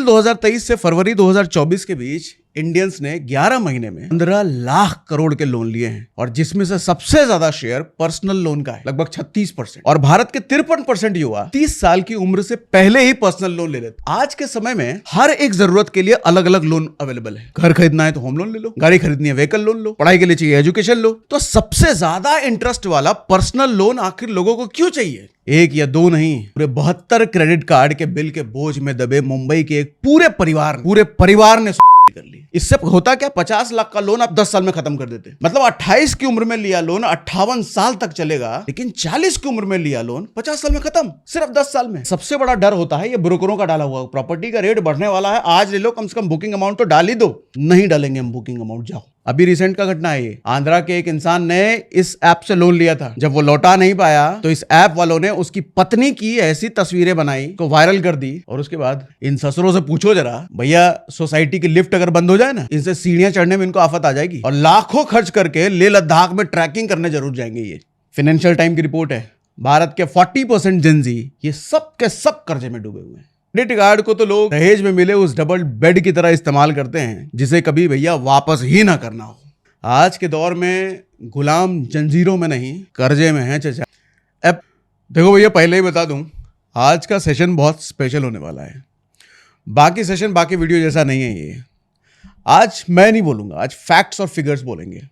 अप्रैल 2023 से फरवरी 2024 के बीच इंडियंस ने 11 महीने में 15 लाख करोड़ के लोन लिए हैं और जिसमें से सबसे ज्यादा शेयर पर्सनल लोन का है, लगभग 36%। और भारत के 53% युवा 30 साल की उम्र से पहले ही पर्सनल लोन ले लेते। आज के समय में हर एक जरूरत के लिए अलग अलग लोन अवेलेबल है। घर खरीदना है तो होम लोन ले लो, गाड़ी खरीदनी है व्हीकल लोन लो, पढ़ाई के लिए चाहिए एजुकेशन लो। तो सबसे ज्यादा इंटरेस्ट वाला पर्सनल लोन आखिर लोगों को क्यों चाहिए? एक या दो नहीं, पूरे 72 क्रेडिट कार्ड के बिल के बोझ में दबे मुंबई के एक पूरे परिवार ने कर ली। इससे होता क्या, 50 लाख का लोन आप 10 साल में खत्म कर देते। मतलब 28 की उम्र में लिया लोन 58 साल तक चलेगा, लेकिन 40 की उम्र में लिया लोन 50 साल में खत्म, सिर्फ 10 साल में। सबसे बड़ा डर होता है ये ब्रोकरों का डाला हुआ। प्रॉपर्टी का रेट बढ़ने वाला है, आज ले लो, कम से कम बुकिंग अमाउंट तो डाल ही दो। नहीं डालेंगे हम बुकिंग अमाउंट, जाओ। अभी रिसेंट का घटना है ये। आंध्रा के एक इंसान ने इस ऐप से लोन लिया था। जब वो लौटा नहीं पाया तो इस ऐप वालों ने उसकी पत्नी की ऐसी तस्वीरें बनाई को वायरल कर दी। और उसके बाद इन ससुरों से पूछो जरा, भैया सोसाइटी की लिफ्ट अगर बंद हो जाए ना, इनसे सीढ़ियां चढ़ने में इनको आफत आ जाएगी। और लाखों खर्च करके लेह लद्दाख में ट्रैकिंग करने जरूर जाएंगे। ये फाइनेंशियल टाइम की रिपोर्ट है। भारत के 40% जेनजी ये सब के सब कर्जे में डूबे हुए हैं। क्रेडिट कार्ड को तो लोग दहेज में मिले उस डबल बेड की तरह इस्तेमाल करते हैं, जिसे कभी भैया वापस ही ना करना हो। आज के दौर में गुलाम जंजीरों में नहीं, कर्जे में है चचा। अब देखो भैया, पहले ही बता दूं, आज का सेशन बहुत स्पेशल होने वाला है। बाकी सेशन बाकी वीडियो जैसा नहीं है ये। आज मैं नहीं बोलूंगा, आज फैक्ट्स और फिगर्स बोलेंगे।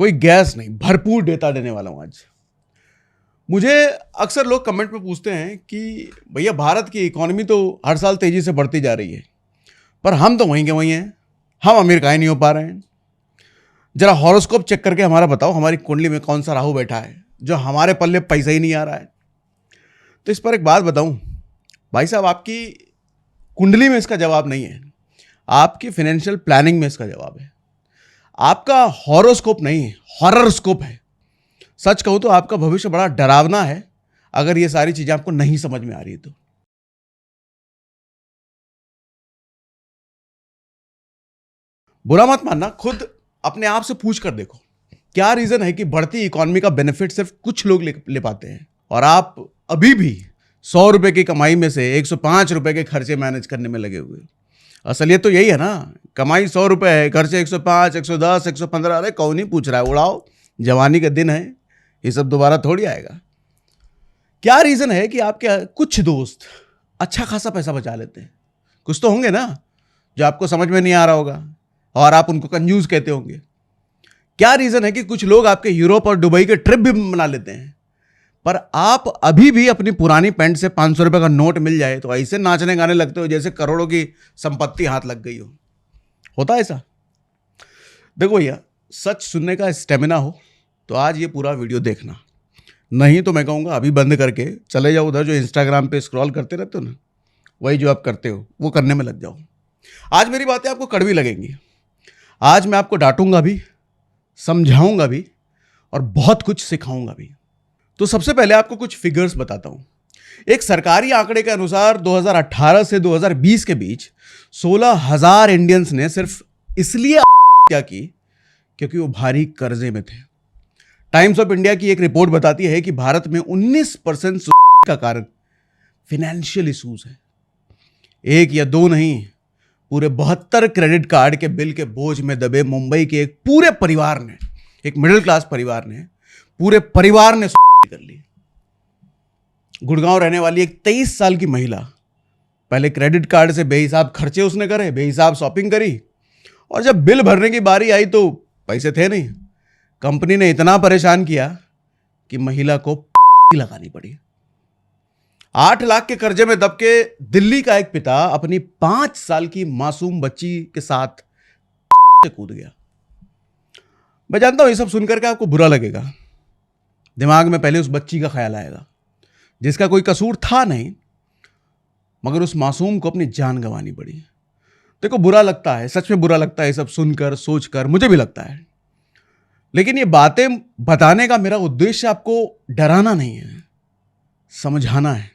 कोई गैस नहीं, भरपूर डेटा देने वाला हूं आज। मुझे अक्सर लोग कमेंट में पूछते हैं कि भैया भारत की इकोनॉमी तो हर साल तेजी से बढ़ती जा रही है, पर हम तो वहीं के वहीं हैं, हम अमीर काहे नहीं हो पा रहे हैं। जरा हॉरोस्कोप चेक करके हमारा बताओ, हमारी कुंडली में कौन सा राहु बैठा है जो हमारे पल्ले पैसा ही नहीं आ रहा है। तो इस पर एक बात बताऊं भाई साहब, आपकी कुंडली में इसका जवाब नहीं है, आपकी फाइनेंशियल प्लानिंग में इसका जवाब है। आपका हॉरोस्कोप नहीं, हॉररस्कोप है। सच कहूं तो आपका भविष्य बड़ा डरावना है अगर ये सारी चीजें आपको नहीं समझ में आ रही तो। बुरा मत मानना, खुद अपने आप से पूछ कर देखो, क्या रीजन है कि बढ़ती इकोनॉमी का बेनिफिट सिर्फ कुछ लोग ले पाते हैं और आप अभी भी 100 रुपए की कमाई में से 105 रुपए के खर्चे मैनेज करने में लगे हुए। असलियत तो यही है ना, कमाई 100 रुपए है, खर्चे 105, 110, 115। अरे कौन ही पूछ रहा है, उड़ाओ, जवानी का दिन है, ये सब दोबारा थोड़ी आएगा। क्या रीजन है कि आपके कुछ दोस्त अच्छा खासा पैसा बचा लेते हैं? कुछ तो होंगे ना जो आपको समझ में नहीं आ रहा होगा और आप उनको कंजूस कहते होंगे। क्या रीजन है कि कुछ लोग आपके यूरोप और दुबई के ट्रिप भी बना लेते हैं, पर आप अभी भी अपनी पुरानी पैंट से 500 रुपए का नोट मिल जाए तो ऐसे नाचने गाने लगते हो जैसे करोड़ों की संपत्ति हाथ लग गई हो। होता है ऐसा? देखो भैया, सच सुनने का स्टेमिना हो तो आज ये पूरा वीडियो देखना, नहीं तो मैं कहूँगा अभी बंद करके चले जाओ उधर जो इंस्टाग्राम पे स्क्रॉल करते रहते हो ना, वही जो आप करते हो वो करने में लग जाओ। आज मेरी बातें आपको कड़वी लगेंगी, आज मैं आपको डांटूंगा भी, समझाऊंगा भी और बहुत कुछ सिखाऊंगा भी। तो सबसे पहले आपको कुछ फिगर्स बताता हूं। एक सरकारी आंकड़े के अनुसार 2018 से 2020 के बीच 16,000 इंडियंस ने सिर्फ इसलिए क्या की क्योंकि वो भारी कर्जे में थे। टाइम्स ऑफ इंडिया की एक रिपोर्ट बताती है कि भारत में 19% का कारण फाइनेंशियल इश्यूज है। एक या दो नहीं, पूरे 72 क्रेडिट कार्ड के बिल के बोझ में दबे मुंबई के एक पूरे परिवार ने, एक मिडिल क्लास परिवार ने, पूरे परिवार ने कर ली। गुड़गांव रहने वाली एक 23 साल की महिला, पहले क्रेडिट कार्ड से बेहिसाब खर्चे उसने करे, बेहिसाब शॉपिंग करी, और जब बिल भरने की बारी आई तो पैसे थे नहीं। कंपनी ने इतना परेशान किया कि महिला को लगानी पड़ी। 8 लाख के कर्जे में दब के दिल्ली का एक पिता अपनी 5 साल की मासूम बच्ची के साथ कूद गया। मैं जानता हूं ये सब सुनकर के आपको बुरा लगेगा। दिमाग में पहले उस बच्ची का ख्याल आएगा जिसका कोई कसूर था नहीं, मगर उस मासूम को अपनी जान गंवानी पड़ी। देखो बुरा लगता है, सच में बुरा लगता है, सब सुनकर सोचकर, मुझे भी लगता है। लेकिन ये बातें बताने का मेरा उद्देश्य आपको डराना नहीं है, समझाना है,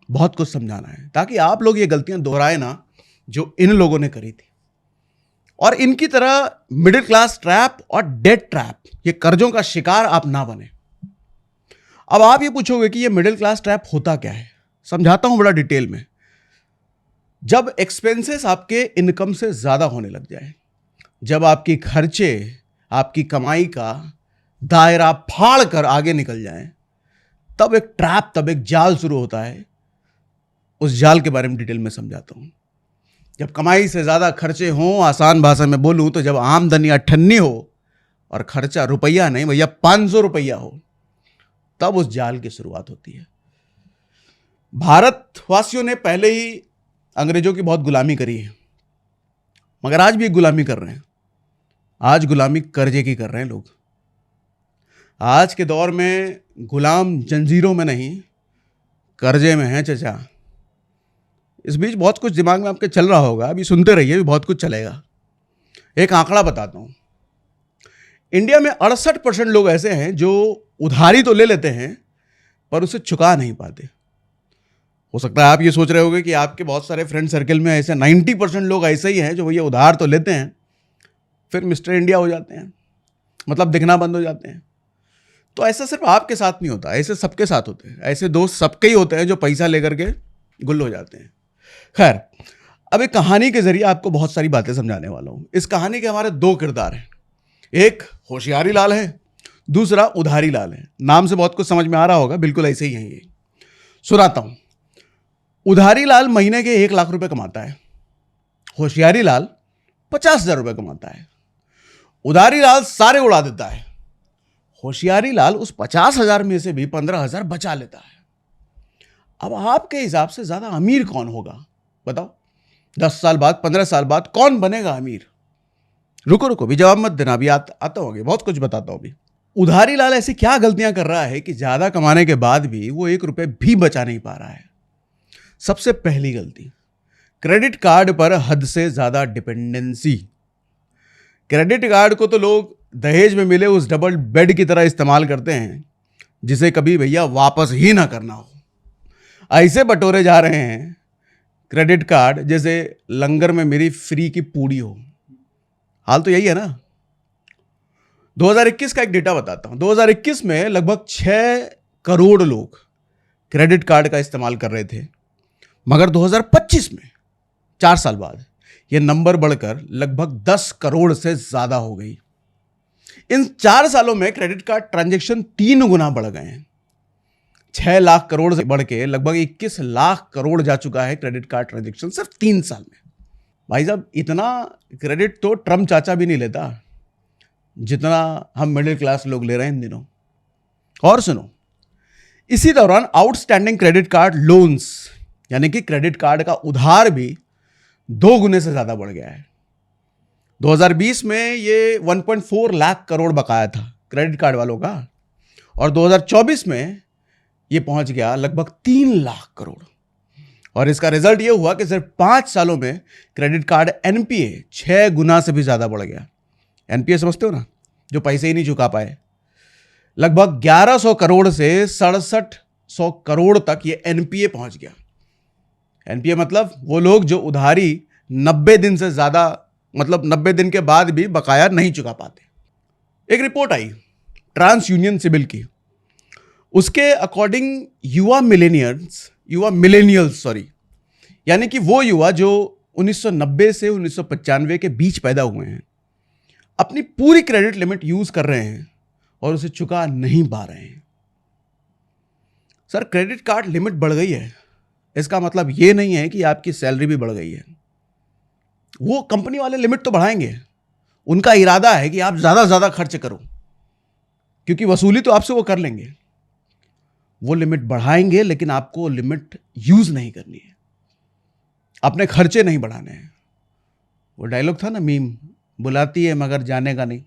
बहुत कुछ समझाना है, ताकि आप लोग ये गलतियां दोहराए ना जो इन लोगों ने करी थी। और इनकी तरह मिडिल क्लास ट्रैप और डेट ट्रैप, ये कर्जों का शिकार आप ना बने। अब आप ये पूछोगे कि ये मिडिल क्लास ट्रैप होता क्या है? समझाता हूं बड़ा डिटेल में। जब एक्सपेंसेस आपके इनकम से ज़्यादा होने लग जाए, जब आपकी खर्चे आपकी कमाई का दायरा फाड़ कर आगे निकल जाएं, तब एक ट्रैप, तब एक जाल शुरू होता है। उस जाल के बारे में डिटेल में समझाता हूं। जब कमाई से ज़्यादा खर्चे हों, आसान भाषा में बोलूं तो जब आमदनी 98 हो और खर्चा रुपया नहीं भैया 500 रुपया हो, तब उस जाल की शुरुआत होती है। भारतवासियों ने पहले ही अंग्रेजों की बहुत गुलामी करी है, मगर आज भी एक गुलामी कर रहे हैं। आज गुलामी कर्जे की कर रहे हैं लोग। आज के दौर में गुलाम जंजीरों में नहीं, कर्जे में है चचा। इस बीच बहुत कुछ दिमाग में आपके चल रहा होगा, अभी सुनते रहिए, भी बहुत कुछ चलेगा। एक आंकड़ा बताता हूं। इंडिया में 68% लोग ऐसे हैं जो उधारी तो ले लेते हैं पर उसे चुका नहीं पाते। हो सकता है आप ये सोच रहे होंगे कि आपके बहुत सारे फ्रेंड सर्कल में ऐसे 90% लोग ऐसे ही हैं जो भैया उधार तो लेते हैं फिर मिस्टर इंडिया हो जाते हैं, मतलब दिखना बंद हो जाते हैं। तो ऐसा सिर्फ आपके साथ नहीं होता, ऐसे सबके साथ होते हैं। ऐसे दोस्त सबके ही होते हैं जो पैसा लेकर के गुल हो जाते हैं। खैर, अब एक कहानी के जरिए आपको बहुत सारी बातें समझाने वाला हूं। इस कहानी के हमारे दो किरदार हैं, एक होशियारी लाल है, दूसरा उधारी लाल है। नाम से बहुत कुछ समझ में आ रहा होगा, बिल्कुल ऐसे ही है ये। सुनाता हूं। उधारी लाल महीने के 1 लाख रुपए कमाता है, होशियारी लाल 50,000 रुपए कमाता है। उधारी लाल सारे उड़ा देता है, होशियारी लाल उस 50,000 में से भी 15,000 बचा लेता है। अब आपके हिसाब से ज्यादा अमीर कौन होगा बताओ? 10 साल बाद, 15 साल बाद कौन बनेगा अमीर? रुको भी जवाब मत देना, अभी आता होगा, बहुत कुछ बताता हूं अभी। उधारी लाल ऐसी क्या गलतियां कर रहा है कि ज्यादा कमाने के बाद भी वो 1 रुपए भी बचा नहीं पा रहा है? सबसे पहली गलती, क्रेडिट कार्ड पर हद से ज्यादा डिपेंडेंसी। क्रेडिट कार्ड को तो लोग दहेज में मिले उस डबल बेड की तरह इस्तेमाल करते हैं जिसे कभी भैया वापस ही ना करना हो। ऐसे बटोरे जा रहे हैं क्रेडिट कार्ड जैसे लंगर में मेरी फ्री की पूड़ी हो। हाल तो यही है ना। 2021 का एक डेटा बताता हूं। 2021 में लगभग 6 करोड़ लोग क्रेडिट कार्ड का इस्तेमाल कर रहे थे, मगर 2025 में 4 साल बाद यह नंबर बढ़कर लगभग 10 करोड़ से ज्यादा हो गई। इन 4 सालों में क्रेडिट कार्ड ट्रांजैक्शन 3 गुना बढ़ गए हैं। 6 लाख करोड़ से बढ़ के लगभग 21 लाख करोड़ जा चुका है क्रेडिट कार्ड ट्रांजैक्शन सिर्फ 3 साल में। भाई साहब, इतना क्रेडिट तो ट्रम्प चाचा भी नहीं लेता जितना हम मिडिल क्लास लोग ले रहे हैं इन दिनों। और सुनो, इसी दौरान आउटस्टैंडिंग क्रेडिट कार्ड लोन्स यानी कि क्रेडिट कार्ड का उधार भी 2 गुने से ज्यादा बढ़ गया है। 2020 में ये 1.4 लाख करोड़ बकाया था क्रेडिट कार्ड वालों का, और 2024 में ये पहुंच गया लगभग 3 लाख करोड़। और इसका रिजल्ट ये हुआ कि सिर्फ 5 सालों में क्रेडिट कार्ड एनपीए 6 गुना से भी ज्यादा बढ़ गया। एनपीए समझते हो ना, जो पैसे ही नहीं चुका पाए। लगभग 1100 करोड़ से 6700 करोड़ तक ये एनपीए पहुंच गया। एनपीए मतलब वो लोग जो उधारी 90 दिन से ज्यादा, मतलब 90 दिन के बाद भी बकाया नहीं चुका पाते। एक रिपोर्ट आई ट्रांस यूनियन सिविल की, उसके अकॉर्डिंग युवा मिलेनियल्स यानी कि वो युवा जो 1990 से 1995 के बीच पैदा हुए हैं, अपनी पूरी क्रेडिट लिमिट यूज कर रहे हैं और उसे चुका नहीं पा रहे हैं। सर, क्रेडिट कार्ड लिमिट बढ़ गई है, इसका मतलब ये नहीं है कि आपकी सैलरी भी बढ़ गई है। वो कंपनी वाले लिमिट तो बढ़ाएंगे, उनका इरादा है कि आप ज्यादा ज्यादा खर्च करो, क्योंकि वसूली तो आपसे वो कर लेंगे। वो लिमिट बढ़ाएंगे लेकिन आपको लिमिट यूज नहीं करनी है, अपने खर्चे नहीं बढ़ाने हैं। वो डायलॉग था ना मीम, बुलाती है मगर जाने का नहीं।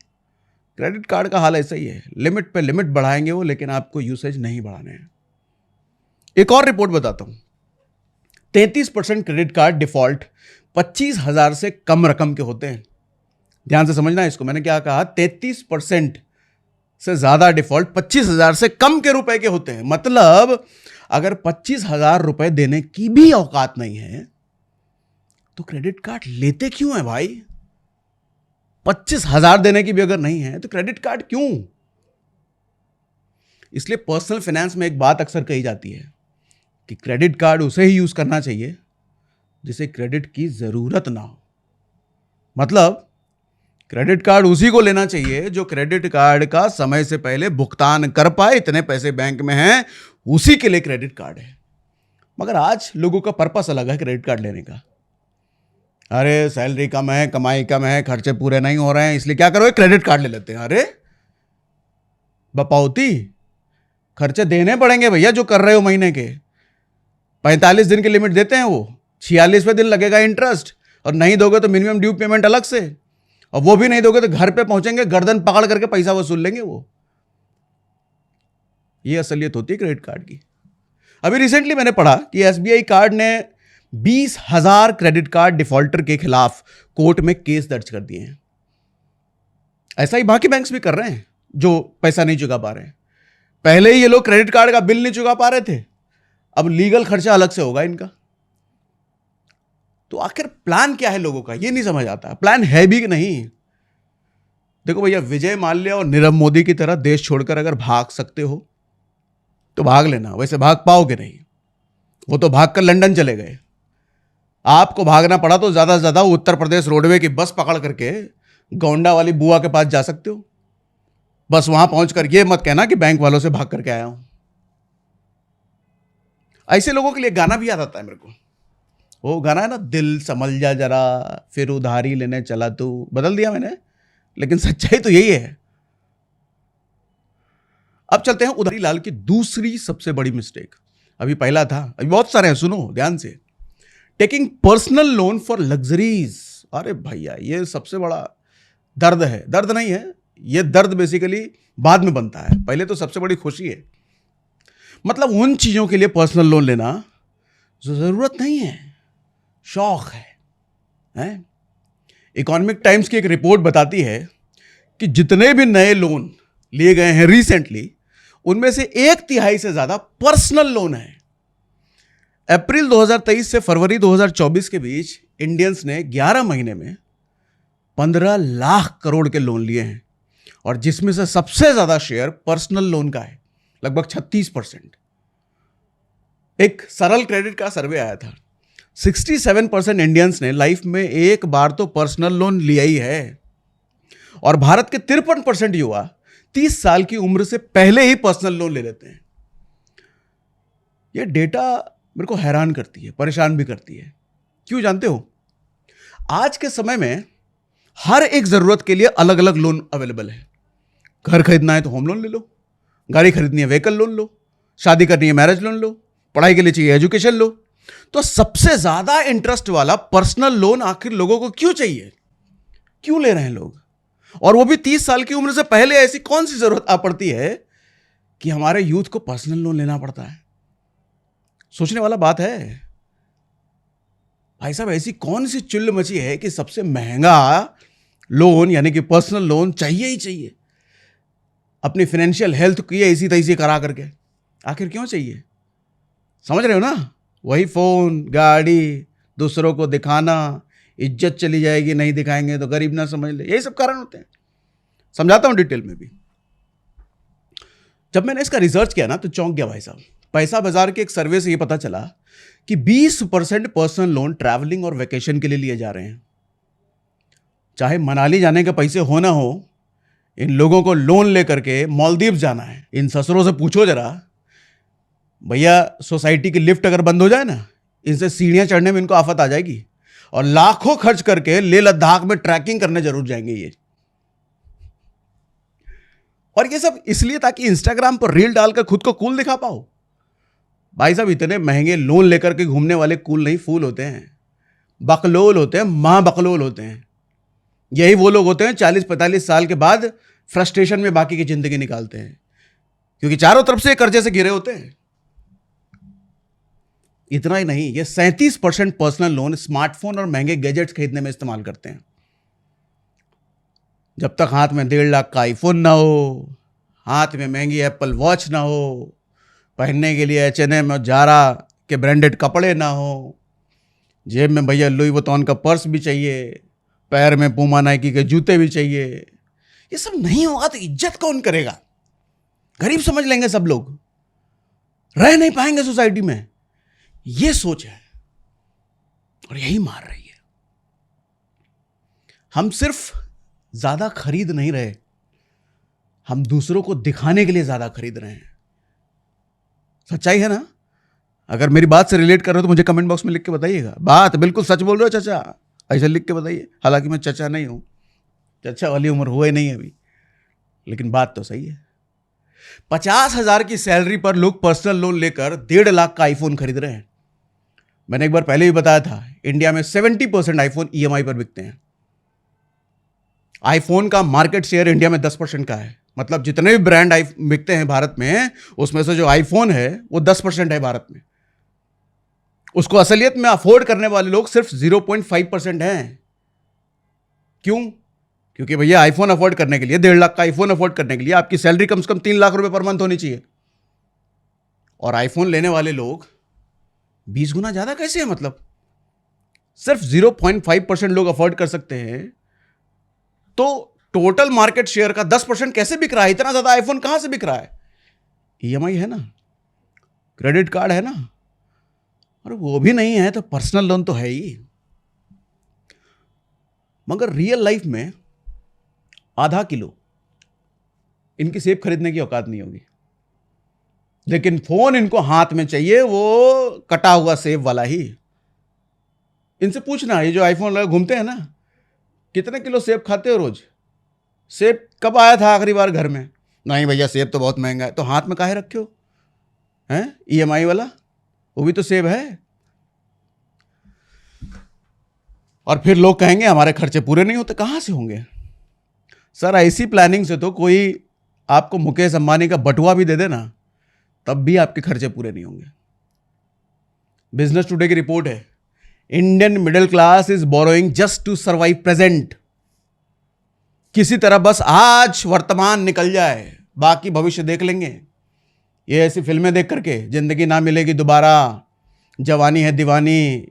क्रेडिट कार्ड का हाल ऐसा ही है, लिमिट पे लिमिट बढ़ाएंगे वो, लेकिन आपको यूसेज नहीं बढ़ाने हैं। एक और रिपोर्ट बताता हूं। 33% क्रेडिट कार्ड डिफॉल्ट 25,000 से कम रकम के होते हैं। ध्यान से समझना इसको, मैंने क्या कहा? 33% से ज्यादा डिफॉल्ट 25,000 से कम के रुपए के होते हैं। मतलब अगर 25,000 रुपए देने की भी औकात नहीं है तो क्रेडिट कार्ड लेते क्यों है भाई? 25,000 देने की भी अगर नहीं है तो क्रेडिट कार्ड क्यों? इसलिए पर्सनल फाइनेंस में एक बात अक्सर कही जाती है कि क्रेडिट कार्ड उसे ही यूज करना चाहिए जिसे क्रेडिट की जरूरत ना हो। मतलब क्रेडिट कार्ड उसी को लेना चाहिए जो क्रेडिट कार्ड का समय से पहले भुगतान कर पाए, इतने पैसे बैंक में हैं, उसी के लिए क्रेडिट कार्ड है। मगर आज लोगों का पर्पस अलग है क्रेडिट कार्ड लेने का। अरे सैलरी कम है, कमाई कम है, खर्चे पूरे नहीं हो रहे हैं, इसलिए क्या करो, क्रेडिट कार्ड ले लेते हैं। अरे बपौती, खर्चे देने पड़ेंगे भैया जो कर रहे हो महीने के। 45 दिन की लिमिट देते हैं वो, 46वें दिन लगेगा इंटरेस्ट, और नहीं दोगे तो मिनिमम ड्यू पेमेंट अलग से, और वो भी नहीं दोगे तो घर पे पहुंचेंगे, गर्दन पकड़ करके पैसा वसूल लेंगे वो। ये असलियत होती है क्रेडिट कार्ड की। अभी रिसेंटली मैंने पढ़ा कि एसबीआई कार्ड ने 20,000 क्रेडिट कार्ड डिफॉल्टर के खिलाफ कोर्ट में केस दर्ज कर दिए हैं। ऐसा ही बाकी बैंक्स भी कर रहे हैं जो पैसा नहीं चुका पा रहे हैं। पहले ही ये लोग क्रेडिट कार्ड का बिल नहीं चुका पा रहे थे, अब लीगल खर्चा अलग से होगा इनका। तो आखिर प्लान क्या है लोगों का, ये नहीं समझ आता। प्लान है भी कि नहीं। देखो भैया, विजय माल्या और नीरव मोदी की तरह देश छोड़कर अगर भाग सकते हो तो भाग लेना, वैसे भाग पाओगे नहीं। वो तो भाग कर लंदन चले गए। आपको भागना पड़ा तो ज्यादा से ज्यादा उत्तर प्रदेश रोडवे की बस पकड़ करके गोंडा वाली बुआ के पास जा सकते हो। बस वहां पहुंचकर ये मत कहना कि बैंक वालों से भाग करके आया हूं। ऐसे लोगों के लिए गाना भी याद आता है मेरे को। वो गाना है ना, दिल संभल जा जरा, फिर उधारी लेने चला तू। बदल दिया मैंने, लेकिन सच्चाई तो यही है। अब चलते हैं उधारी लाल की दूसरी सबसे बड़ी मिस्टेक। अभी पहला था, अभी बहुत सारे हैं, सुनो ध्यान से। Taking personal loan for luxuries. अरे भैया, ये सबसे बड़ा दर्द है। दर्द नहीं है ये, दर्द बेसिकली बाद में बनता है, पहले तो सबसे बड़ी खुशी है। मतलब उन चीजों के लिए पर्सनल लोन लेना जो जरूरत नहीं है, शौक है? इकोनॉमिक टाइम्स की एक रिपोर्ट बताती है कि जितने भी नए लोन लिए गए हैं रिसेंटली, उनमें से 1/3 से ज्यादा पर्सनल लोन है। अप्रैल 2023 से फरवरी 2024 के बीच इंडियंस ने 11 महीने में 15 लाख करोड़ के लोन लिए हैं, और जिसमें से सबसे ज्यादा शेयर पर्सनल लोन का है, लगभग 36%। एक सरल क्रेडिट का सर्वे आया था, 67% इंडियंस ने लाइफ में एक बार तो पर्सनल लोन लिया ही है, और भारत के 53% युवा 30 साल की उम्र से पहले ही पर्सनल लोन ले लेते हैं। यह डेटा मेरे को हैरान करती है, परेशान भी करती है। क्यों जानते हो? आज के समय में हर एक जरूरत के लिए अलग अलग लोन अवेलेबल है। घर खरीदना है तो होम लोन ले लो, गाड़ी खरीदनी है व्हीकल लोन लो, शादी करनी है मैरिज लोन लो, पढ़ाई के लिए चाहिए एजुकेशन लो। तो सबसे ज्यादा इंटरेस्ट वाला पर्सनल लोन आखिर लोगों को क्यों चाहिए, क्यों ले रहे हैं लोग? और वो भी 30 साल की उम्र से पहले। ऐसी कौन सी जरूरत आ पड़ती है कि हमारे यूथ को पर्सनल लोन लेना पड़ता है? सोचने वाला बात है भाई साहब। ऐसी कौन सी चुल्ल मची है कि सबसे महंगा लोन यानी कि पर्सनल लोन चाहिए ही चाहिए, अपनी फाइनेंशियल हेल्थ की इसी तैसी करा करके? आखिर क्यों चाहिए? समझ रहे हो ना? वही फोन, गाड़ी, दूसरों को दिखाना, इज्जत चली जाएगी नहीं दिखाएंगे तो, गरीब ना समझ ले, यही सब कारण होते हैं। समझाता हूं डिटेल में भी। जब मैंने इसका रिसर्च किया ना तो चौंक गया भाई साहब। पैसा बाजार के एक सर्वे से यह पता चला कि 20% पर्सनल लोन ट्रैवलिंग और वेकेशन के लिए लिए जा रहे हैं। चाहे मनाली जाने के पैसे हो ना हो, इन लोगों को लोन लेकर के मालदीव जाना है। इन ससुरों से पूछो जरा, भैया सोसाइटी की लिफ्ट अगर बंद हो जाए ना, इनसे सीढ़ियां चढ़ने में इनको आफत आ जाएगी, और लाखों खर्च करके लेह लद्दाख में ट्रैकिंग करने जरूर जाएंगे ये। और ये सब इसलिए ताकि इंस्टाग्राम पर रील डालकर खुद को कूल दिखा पाओ। भाई साहब, इतने महंगे लोन लेकर के घूमने वाले कूल नहीं, फूल होते हैं, बकलोल होते हैं, मां बकलोल होते हैं। यही वो लोग होते हैं 40-45 साल के बाद फ्रस्ट्रेशन में बाकी की जिंदगी निकालते हैं, क्योंकि चारों तरफ से कर्जे से घिरे होते हैं। इतना ही नहीं, ये 37% पर्सनल लोन स्मार्टफोन और महंगे गैजेट्स खरीदने में इस्तेमाल करते हैं। जब तक हाथ में 1.5 लाख का आईफोन ना हो, हाथ में महंगी एप्पल वॉच ना हो, पहनने के लिए H&M और जारा के ब्रांडेड कपड़े ना हो, जेब में भैया लुई वुइटन का पर्स भी चाहिए, पैर में पूमा नाइकी के जूते भी चाहिए, ये सब नहीं होगा तो इज्जत कौन करेगा? गरीब समझ लेंगे सब लोग, रह नहीं पाएंगे सोसाइटी में। ये सोच है। और यही मार रही है। हम सिर्फ ज्यादा खरीद नहीं रहे, हम दूसरों को दिखाने के लिए ज्यादा खरीद रहे हैं। सच्चाई है ना? अगर मेरी बात से रिलेट कर रहे हो तो मुझे कमेंट बॉक्स में लिख के बताइएगा। बात बिल्कुल सच बोल रहे हो चाचा, ऐसे लिख के बताइए। हालांकि मैं चाचा नहीं हूं, चाचा वाली उम्र हुए नहीं अभी, लेकिन बात तो सही है। 50,000 की सैलरी पर लोग पर्सनल लोन लेकर 1.5 लाख का आईफोन खरीद रहे हैं। मैंने एक बार पहले भी बताया था, इंडिया में 70% आईफोन ईएमआई पर बिकते हैं। आईफोन का मार्केट शेयर इंडिया में 10% का है। मतलब जितने भी ब्रांड बिकते हैं भारत में, उसमें से जो आईफोन है वो 10% है भारत में। उसको असलियत में अफोर्ड करने वाले लोग सिर्फ 0.5% हैं। क्यों? क्योंकि भैया आईफोन अफोर्ड करने के लिए, 1.5 लाख का आईफोन अफोर्ड करने के लिए आपकी सैलरी कम से कम 3 लाख रुपए पर मंथ होनी चाहिए। और आईफोन लेने वाले लोग 20 गुना ज्यादा कैसे है? मतलब सिर्फ 0.5% लोग अफोर्ड कर सकते हैं, तो टोटल मार्केट शेयर का 10% कैसे बिक रहा है? इतना ज्यादा आईफोन कहां से बिक रहा है? ईएमआई है ना, क्रेडिट कार्ड है ना, और वो भी नहीं है तो पर्सनल लोन तो है ही। मगर रियल लाइफ में आधा किलो इनकी सेब खरीदने की औकात नहीं होगी, लेकिन फोन इनको हाथ में चाहिए, वो कटा हुआ सेब वाला ही। इनसे पूछना, ये जो आईफोन लगा घूमते हैं ना, कितने किलो सेब खाते हो रोज? सेब कब आया था आखिरी बार घर में? नहीं भैया सेब तो बहुत महंगा है। तो हाथ में काहे रखे हो? हैं ईएमआई वाला, वो भी तो सेब है। और फिर लोग कहेंगे हमारे खर्चे पूरे नहीं होते। कहां से होंगे सर? ऐसी प्लानिंग से तो कोई आपको मुकेश अंबानी का बटुआ भी दे देना, तब भी आपके खर्चे पूरे नहीं होंगे। बिजनेस टुडे की रिपोर्ट है, Indian middle class is borrowing just to survive present. किसी तरह बस आज वर्तमान निकल जाए, बाकी भविष्य देख लेंगे। ये ऐसी फिल्में देख करके जिंदगी ना मिलेगी दोबारा, जवानी है दीवानी,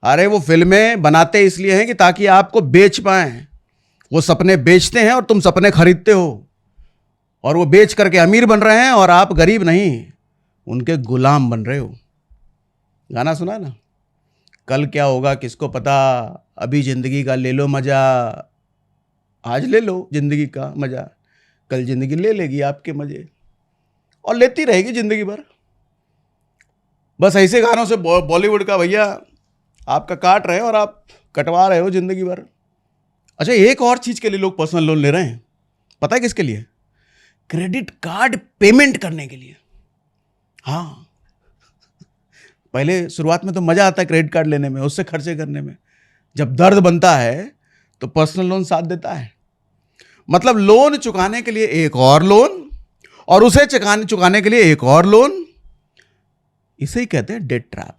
अरे वो फिल्में बनाते इसलिए हैं कि ताकि आपको बेच पाएं। वो सपने बेचते हैं और तुम सपने खरीदते हो, और वो बेच करके अमीर बन रहे हैं और आप गरीब नहीं, उनके गुलाम बन रहे हो। गाना सुना ना, कल क्या होगा किसको पता, अभी जिंदगी का ले लो मजा। आज ले लो जिंदगी का मजा, कल जिंदगी ले लेगी आपके मजे, और लेती रहेगी जिंदगी भर। बस ऐसे गानों से बॉलीवुड का भैया आपका काट रहे हैं और आप कटवा रहे हो जिंदगी भर। अच्छा, एक और चीज के लिए लोग पर्सनल लोन ले रहे हैं, पता है किसके लिए? क्रेडिट कार्ड पेमेंट करने के लिए। हाँ, पहले शुरुआत में तो मजा आता है क्रेडिट कार्ड लेने में, उससे खर्चे करने में। जब दर्द बनता है तो पर्सनल लोन साथ देता है। मतलब लोन चुकाने के लिए एक और लोन, और उसे चुकाने के लिए एक और लोन। इसे ही कहते हैं डेट ट्रैप,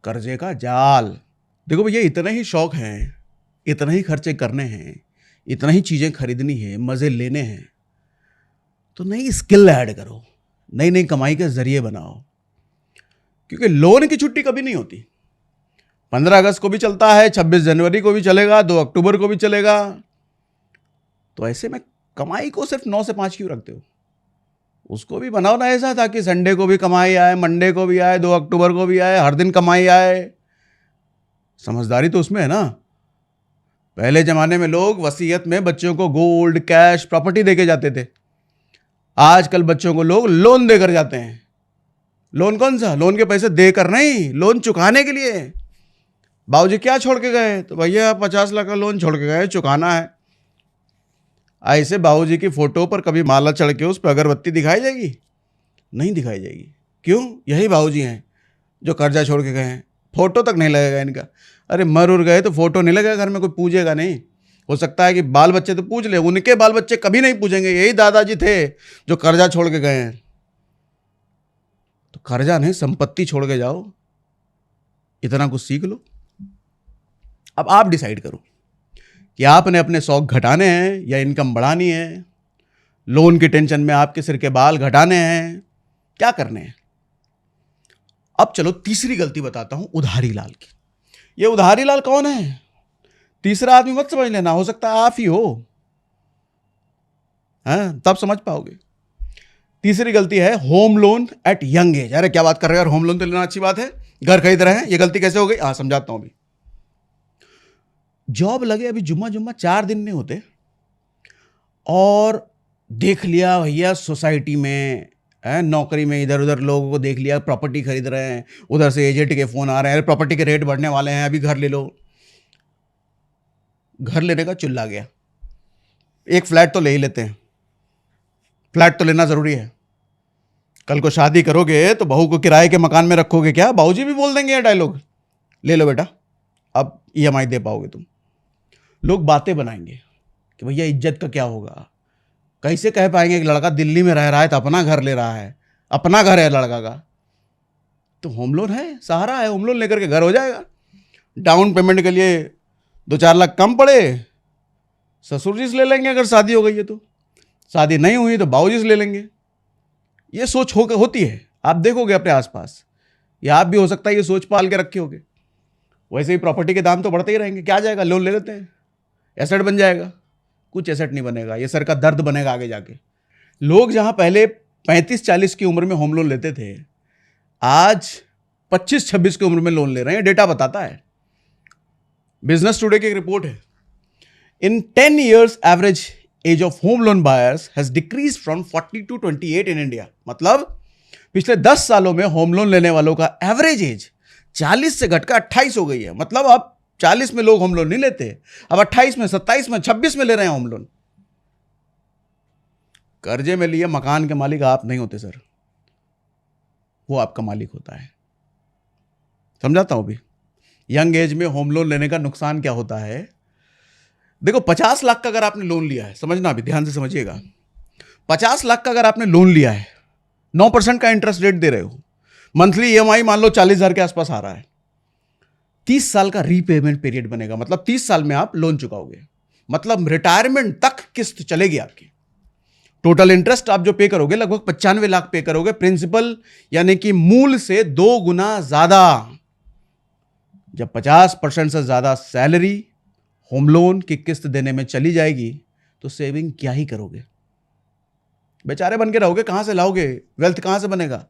कर्जे का जाल। देखो भैया, इतने ही शौक हैं, इतने ही खर्चे करने हैं, इतना ही चीजें खरीदनी है, मजे लेने हैं, तो नई स्किल ऐड करो, नई नई कमाई के जरिए बनाओ। क्योंकि लोन की छुट्टी कभी नहीं होती। 15 अगस्त को भी चलता है, 26 जनवरी को भी चलेगा, 2 अक्टूबर को भी चलेगा। तो ऐसे में कमाई को सिर्फ 9 से 5 क्यों रखते हो? उसको भी बनाओ ना ऐसा, ताकि संडे को भी कमाई आए, मंडे को भी आए, 2 अक्टूबर को भी आए, हर दिन कमाई आए। समझदारी तो उसमें है ना। पहले जमाने में लोग वसीयत में बच्चों को गोल्ड, कैश, प्रॉपर्टी देके जाते थे। आजकल बच्चों को लोग लोन देकर जाते हैं। लोन कौन सा? लोन के पैसे देकर नहीं, लोन चुकाने के लिए। बाबूजी क्या छोड़ के गए? तो भैया 50 लाख का लोन छोड़ के गए, चुकाना है। ऐसे बाबूजी की फोटो पर कभी माला चढ़ के उस पर अगरबत्ती दिखाई जाएगी? नहीं दिखाई जाएगी। क्यों? यही बाबूजी हैं जो कर्जा छोड़ के गए हैं। फोटो तक नहीं लगेगा इनका। अरे मर उड़ गए तो फोटो नहीं लगेगा घर में, कोई पूजेगा नहीं। हो सकता है कि बाल बच्चे तो पूछ ले, उनके बाल बच्चे कभी नहीं पूछेंगे। यही दादाजी थे जो कर्जा छोड़ के गए हैं। तो कर्जा नहीं, संपत्ति छोड़ के जाओ, इतना कुछ सीख लो। अब आप डिसाइड करो कि आपने अपने शौक घटाने हैं या इनकम बढ़ानी है। लोन की टेंशन में आपके सिर के बाल घटाने हैं, क्या करने हैं? अब चलो तीसरी गलती बताता हूं, उधारी लाल की। ये उधारी लाल कौन है? तीसरा आदमी मत समझ लेना, हो सकता है आप ही हो। तब समझ पाओगे। तीसरी गलती है home loan eight young age. अरे क्या बात कर रहे हो यार, होम लोन तो लेना अच्छी बात है, घर खरीद रहे हैं, ये गलती कैसे हो गई? समझाता हूं अभी। जॉब लगे अभी जुम्मा जुम्मा 4 दिन नहीं होते और देख लिया भैया सोसाइटी में नौकरी में इधर उधर लोगों को देख लिया, प्रॉपर्टी खरीद रहे हैं, उधर से एजेंट के फ़ोन आ रहे हैं, प्रॉपर्टी के रेट बढ़ने वाले हैं, अभी घर ले लो। घर लेने का चिल्ला गया, एक फ्लैट तो ले ही लेते हैं, फ्लैट तो लेना ज़रूरी है। कल को शादी करोगे तो बहू को किराए के मकान में रखोगे क्या? बाबूजी भी बोल देंगे ये डायलॉग, ले लो बेटा, अब EMI दे पाओगे तुम। लोग बातें बनाएंगे कि भैया इज्जत का क्या होगा। कैसे कह पाएंगे कि लड़का दिल्ली में रह रहा है तो अपना घर ले रहा है, अपना घर है लड़का का, तो होम लोन है, सहारा है, होम लोन लेकर के घर हो जाएगा। डाउन पेमेंट के लिए 2-4 लाख कम पड़े, ससुर जी से ले लेंगे अगर शादी हो गई है तो, शादी नहीं हुई तो बाबूजी से ले लेंगे। ये सोच होती है, आप देखोगे अपने आसपास, या आप भी हो सकता है ये सोच पाल के रखे होगे। वैसे ही प्रॉपर्टी के दाम तो बढ़ते ही रहेंगे, क्या जाएगा, लोन ले लेते हैं, एसेट बन जाएगा। कुछ एसेट नहीं बनेगा, ये सर का दर्द बनेगा आगे जाके। लोग जहां पहले 35-40 की उम्र में होम लोन लेते थे, आज 25-26 की उम्र में लोन ले रहे हैं, डेटा बताता है। बिजनेस टुडे की एक रिपोर्ट है, इन 10 years average age of home loan buyers has decrease from 40 to 28 in India. मतलब पिछले 10 सालों में होम लोन लेने वालों का एवरेज एज 40 से घटकर 28 हो गई है। मतलब अब 40 में लोग होम लोन नहीं लेते, अब 28 में, 27 में, 26 में ले रहे हैं होम लोन। कर्जे में लिए मकान के मालिक आप नहीं होते सर, वो आपका मालिक होता है। समझाता हूं भी, यंग एज में होम लोन लेने का नुकसान क्या होता है। देखो 50 लाख का अगर आपने लोन लिया है, समझना अभी ध्यान से समझिएगा, 50 लाख का अगर आपने लोन लिया है, 9% का इंटरेस्ट रेट दे रहे हो, मंथली EMI मान लो 40,000 के आसपास आ रहा है, 30 साल का रीपेमेंट पीरियड बनेगा। मतलब 30 साल में आप लोन चुकाओगे, मतलब रिटायरमेंट तक किस्त चलेगी आपकी। टोटल इंटरेस्ट आप जो पे करोगे लगभग 95 लाख पे करोगे, प्रिंसिपल यानी कि मूल से 2 गुना ज्यादा। जब 50% से ज्यादा सैलरी होम लोन की किस्त देने में चली जाएगी तो सेविंग क्या ही करोगे, बेचारे बन के रहोगे, कहां से लाओगे, वेल्थ कहां से बनेगा।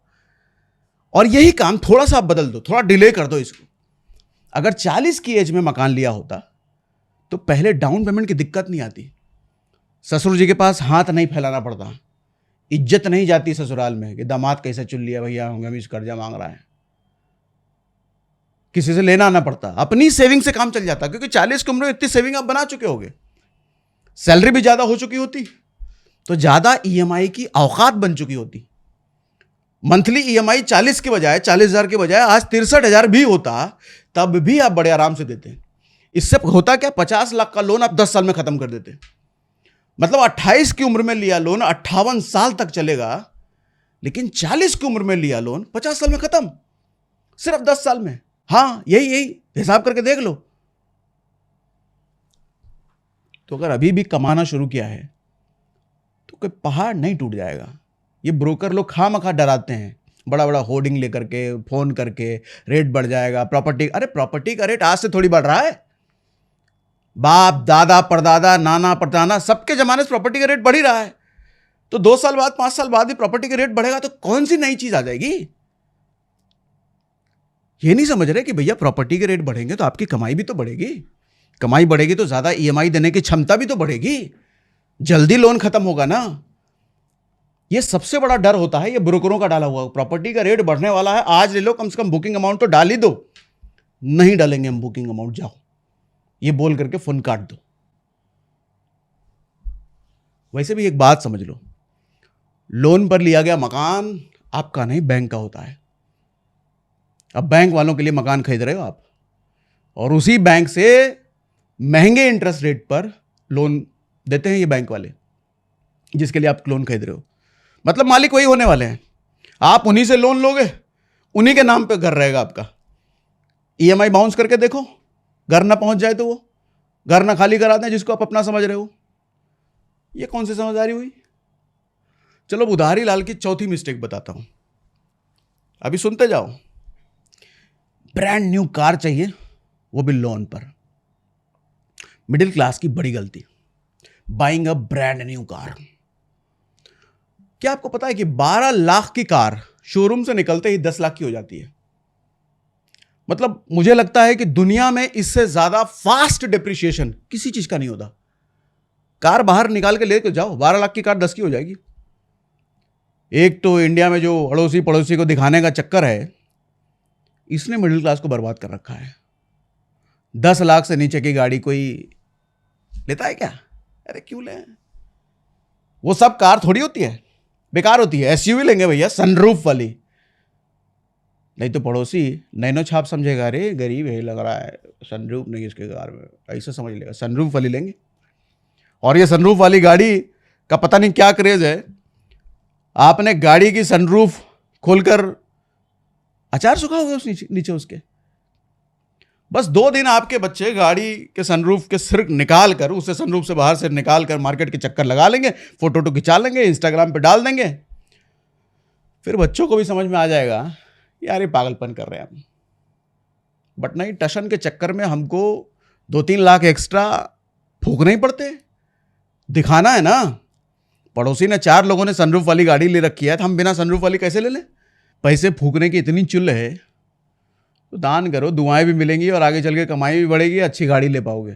और यही काम थोड़ा सा आप बदल दो, थोड़ा डिले कर दो इसको। अगर 40 की एज में मकान लिया होता तो पहले डाउन पेमेंट की दिक्कत नहीं आती, ससुर जी के पास हाथ नहीं फैलाना पड़ता, इज्जत नहीं जाती ससुराल में कि दामाद कैसे चुन लिया भैया, हमें कर्जा मांग रहा है, किसी से लेना आना पड़ता, अपनी सेविंग से काम चल जाता। क्योंकि 40 की उम्र में इतनी सेविंग आप बना चुके होगे, सैलरी भी ज्यादा हो चुकी होती, तो ज्यादा EMI की औकात बन चुकी होती। मंथली EMI 40 के बजाय, 40,000 के बजाय आज 63,000 भी होता, तब भी आप बड़े आराम से देते। इससे होता क्या, 50 लाख का लोन आप 10 साल में खत्म कर देते। मतलब 28 की उम्र में लिया लोन 58 साल तक चलेगा, लेकिन 40 की उम्र में लिया लोन 50 साल में खत्म, सिर्फ 10 साल में। हाँ, यही हिसाब करके देख लो। तो अगर अभी भी कमाना शुरू किया है तो कोई पहाड़ नहीं टूट जाएगा। ये ब्रोकर लोग खामखा डराते हैं, बड़ा बड़ा होर्डिंग लेकर के, फोन करके, रेट बढ़ जाएगा प्रॉपर्टी। अरे प्रॉपर्टी का रेट आज से थोड़ी बढ़ रहा है, बाप दादा परदादा नाना परदाना सबके जमाने से प्रॉपर्टी का रेट बढ़ ही रहा है। तो 2 साल बाद, 5 साल बाद भी प्रॉपर्टी का रेट बढ़ेगा तो कौन सी नई चीज आ जाएगी। ये नहीं समझ रहे कि भैया प्रॉपर्टी के रेट बढ़ेंगे तो आपकी कमाई भी तो बढ़ेगी, कमाई बढ़ेगी तो ज्यादा EMI देने की क्षमता भी तो बढ़ेगी, जल्दी लोन खत्म होगा ना। ये सबसे बड़ा डर होता है, ये ब्रोकरों का डाला हुआ, प्रॉपर्टी का रेट बढ़ने वाला है, आज ले लो, कम से कम बुकिंग अमाउंट तो डाल ही दो। नहीं डालेंगे हम बुकिंग अमाउंट, जाओ, ये बोल करके फोन काट दो। वैसे भी एक बात समझ लो, लोन पर लिया गया मकान आपका नहीं, बैंक का होता है। अब बैंक वालों के लिए मकान खरीद रहे हो आप, और उसी बैंक से महंगे इंटरेस्ट रेट पर लोन देते हैं ये बैंक वाले, जिसके लिए आप लोन खरीद रहे हो। मतलब मालिक वही होने वाले हैं, आप उन्हीं से लोन लोगे, उन्हीं के नाम पे घर रहेगा आपका। EMI बाउंस करके देखो, घर ना पहुंच जाए तो वो घर ना खाली करा दें जिसको आप अपना समझ रहे हो। ये कौन सी समझदारी हुई। चलो उधारी लाल की चौथी मिस्टेक बताता हूं, अभी सुनते जाओ। ब्रांड न्यू कार चाहिए, वो भी लोन पर। मिडिल क्लास की बड़ी गलती, buying a brand new car. क्या आपको पता है कि 12 लाख की कार शोरूम से निकलते ही 10 लाख की हो जाती है। मतलब मुझे लगता है कि दुनिया में इससे ज्यादा फास्ट डिप्रिसिएशन किसी चीज का नहीं होता। कार बाहर निकाल के लेके जाओ, 12 लाख की कार 10 की हो जाएगी। एक तो इंडिया में जो अड़ोसी पड़ोसी को दिखाने का चक्कर है, इसने मिडिल क्लास को बर्बाद कर रखा है। 10 लाख से नीचे की गाड़ी कोई लेता है क्या? अरे क्यों ले? वो सब कार थोड़ी होती है, बेकार होती है। एसयूवी लेंगे भैया, सनरूफ वाली। नहीं तो पड़ोसी नैनो छाप समझेगा, अरे गरीब है लग रहा है, सनरूफ नहीं इसके कार में, ऐसा समझ लेगा। सनरूफ वाली लेंगे। और ये सनरूफ वाली गाड़ी का पता नहीं क्या क्रेज है। आपने गाड़ी की सनरूफ खोलकर अचार सुखाओगे उस नीचे उसके। बस 2 दिन आपके बच्चे गाड़ी के सनरूफ के सिर निकाल कर, उसे सनरूफ से बाहर से निकाल कर मार्केट के चक्कर लगा लेंगे, फोटो तो खिंचा लेंगे, इंस्टाग्राम पे डाल देंगे। फिर बच्चों को भी समझ में आ जाएगा यार ये पागलपन कर रहे हैं हम। बट नहीं, टशन के चक्कर में हमको 2-3 लाख एक्स्ट्रा फूकने ही पड़ते। दिखाना है ना। पड़ोसी ने 4 लोगों ने सनरूफ वाली गाड़ी ले रखी है, तो हम बिना सनरूफ वाली कैसे ले लें? पैसे फूकने की इतनी चुल है तो दान करो, दुआएं भी मिलेंगी और आगे चल के कमाई भी बढ़ेगी, अच्छी गाड़ी ले पाओगे।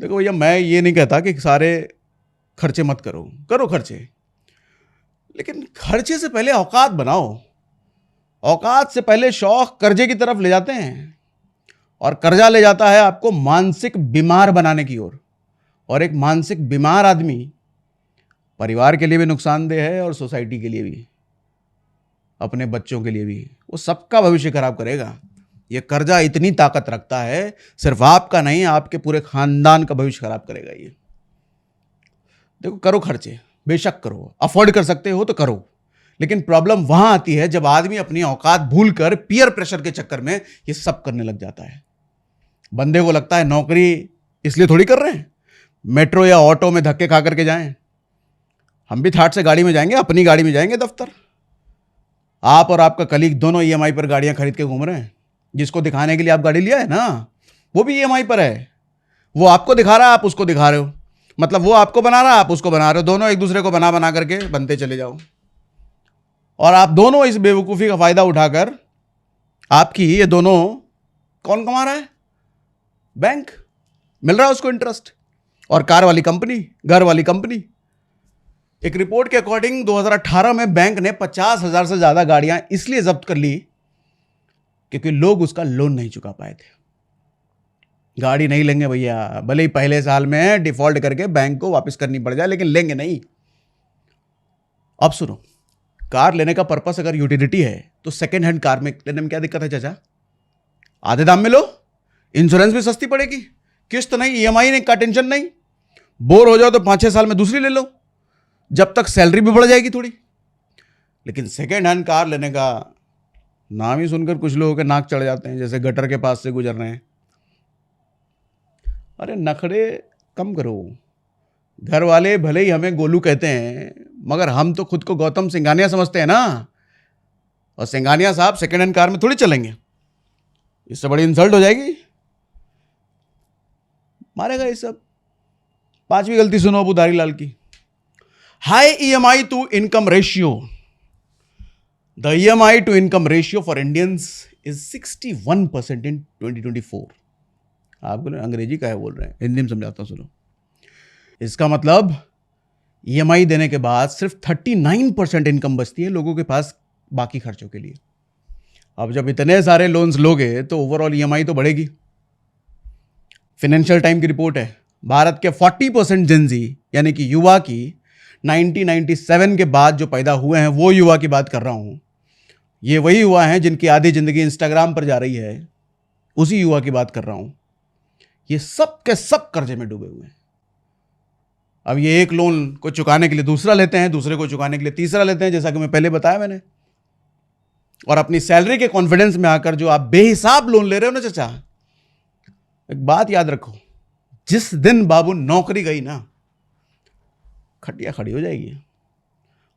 देखो भैया, मैं ये नहीं कहता कि सारे खर्चे मत करो, करो खर्चे, लेकिन खर्चे से पहले औकात बनाओ। औकात से पहले शौक कर्जे की तरफ ले जाते हैं, और कर्जा ले जाता है आपको मानसिक बीमार बनाने की ओर। और एक मानसिक बीमार आदमी परिवार के लिए भी नुकसानदेह है और सोसाइटी के लिए भी, अपने बच्चों के लिए भी। वो सबका भविष्य खराब करेगा। ये कर्जा इतनी ताकत रखता है, सिर्फ आपका नहीं, आपके पूरे खानदान का भविष्य खराब करेगा ये। देखो, करो खर्चे, बेशक करो, अफोर्ड कर सकते हो तो करो, लेकिन प्रॉब्लम वहां आती है जब आदमी अपनी औकात भूलकर पीयर प्रेशर के चक्कर में ये सब करने लग जाता है। बंदे को लगता है नौकरी इसलिए थोड़ी कर रहे हैं, मेट्रो या ऑटो में धक्के खा करके जाएं। हम भी थाट से गाड़ी में जाएंगे, अपनी गाड़ी में जाएंगे दफ्तर। आप और आपका कलीग दोनों ईएमआई पर गाड़ियां खरीद के घूम रहे हैं। जिसको दिखाने के लिए आप गाड़ी लिया है ना, वो भी ईएमआई पर है। वो आपको दिखा रहा है, आप उसको दिखा रहे हो। मतलब वो आपको बना रहा है, आप उसको बना रहे हो। दोनों एक दूसरे को बना बना करके बनते चले जाओ, और आप दोनों इस बेवकूफ़ी का फायदा उठाकर, आपकी ये दोनों कौन कमा रहा है? बैंक मिल रहा है उसको इंटरेस्ट, और कार वाली कंपनी, घर वाली कंपनी। एक रिपोर्ट के अकॉर्डिंग 2018 में बैंक ने 50,000 से ज्यादा गाड़ियां इसलिए जब्त कर ली क्योंकि लोग उसका लोन नहीं चुका पाए थे। गाड़ी नहीं लेंगे भैया, भले ही पहले साल में डिफॉल्ट करके बैंक को वापस करनी पड़ जाए, लेकिन लेंगे नहीं। अब सुनो, कार लेने का पर्पस अगर यूटिलिटी है तो सेकेंड हैंड कार में लेने में क्या दिक्कत है चाचा? आधे दाम में लो, इंश्योरेंस भी सस्ती पड़ेगी, किस्त नहीं, ईएमआई का टेंशन नहीं। बोर हो जाओ तो 5-6 साल में दूसरी ले लो, जब तक सैलरी भी बढ़ जाएगी थोड़ी। लेकिन सेकेंड हैंड कार लेने का नाम ही सुनकर कुछ लोगों के नाक चढ़ जाते हैं, जैसे गटर के पास से गुजर रहे हैं। अरे नखरे कम करो। घर वाले भले ही हमें गोलू कहते हैं, मगर हम तो खुद को गौतम सिंघानिया समझते हैं ना। और सिंघानिया साहब सेकेंड हैंड कार में थोड़ी चलेंगे, इससे बड़ी इंसल्ट हो जाएगी। मारेगा ये सब। 5वीं गलती सुनो अबू धारीलाल की। High EMI to income ratio. The EMI to income ratio for Indians is 61% in 2024. आपको अंग्रेजी का है बोल रहे हैं, हिंदी में समझाता हूं, सुनो। इसका मतलब EMI देने के बाद सिर्फ 39% इनकम बचती है लोगों के पास बाकी खर्चों के लिए। अब जब इतने सारे लोन्स लोगे तो ओवरऑल EMI तो बढ़ेगी। फाइनेंशियल टाइम की रिपोर्ट है, भारत के 40% जेनजी यानी कि युवा की 1997 के बाद जो पैदा हुए हैं, वो युवा की बात कर रहा हूं। ये वही युवा हैं जिनकी आधी जिंदगी इंस्टाग्राम पर जा रही है, उसी युवा की बात कर रहा हूं। ये सब के सब कर्जे में डूबे हुए हैं। अब ये एक लोन को चुकाने के लिए दूसरा लेते हैं, दूसरे को चुकाने के लिए तीसरा लेते हैं, जैसा कि मैं पहले बताया मैंने। और अपनी सैलरी के कॉन्फिडेंस में आकर जो आप बेहिसाब लोन ले रहे हो ना चाचा, एक बात याद रखो, जिस दिन बाबू नौकरी गई ना, खटिया खड़ी हो जाएगी।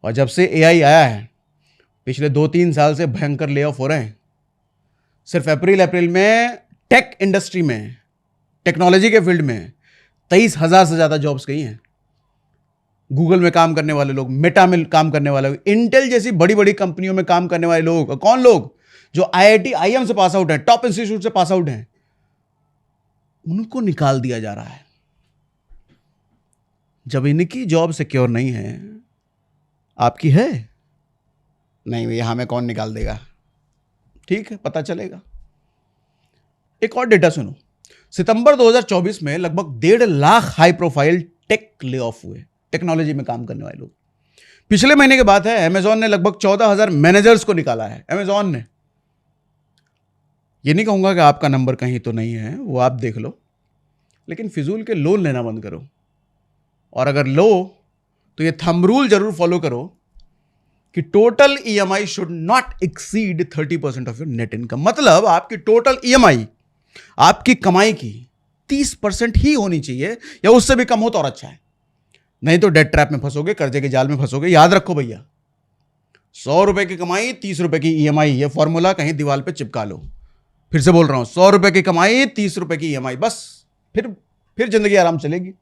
और जब से AI आया है, पिछले 2-3 साल से भयंकर ले ऑफ हो रहे हैं। सिर्फ अप्रैल में टेक इंडस्ट्री में, टेक्नोलॉजी के फील्ड में 23,000 से ज्यादा जॉब्स गई हैं। गूगल में काम करने वाले लोग, मेटा में काम करने वाले लोग, इंटेल जैसी बड़ी बड़ी कंपनियों में काम करने वाले लोग, कौन लोग? जो IIT IIM से पास आउट है, टॉप इंस्टीट्यूट से पास आउट हैं, उनको निकाल दिया जा रहा है। जब इनकी जॉब सिक्योर नहीं है, आपकी है नहीं भैया, हमें कौन निकाल देगा, ठीक है, पता चलेगा। एक और डेटा सुनो, सितंबर 2024 में लगभग 1.5 lakh high profile tech lay off हुए, टेक्नोलॉजी में काम करने वाले लोग। पिछले महीने की बात है, अमेजॉन ने लगभग 14,000 मैनेजर्स को निकाला है। अमेजॉन ने, ये नहीं कहूंगा कि आपका नंबर कहीं तो नहीं है, वो आप देख लो, लेकिन फिजूल के लोन लेना बंद करो, और अगर लो तो ये थंब रूल जरूर फॉलो करो कि total EMI should not exceed 30% of your net income. मतलब आपकी टोटल EMI आपकी कमाई की 30% ही होनी चाहिए, या उससे भी कम हो तो और अच्छा है, नहीं तो डेट ट्रैप में फंसोगे, कर्जे के जाल में फंसोगे। याद रखो भैया, 100 रुपए की कमाई 30 रुपए की EMI, ये फॉर्मूला कहीं दीवार पे चिपका लो। फिर से बोल रहा हूं, 100 रुपए की कमाई 30 रुपए की EMI, बस फिर जिंदगी आराम चलेगी।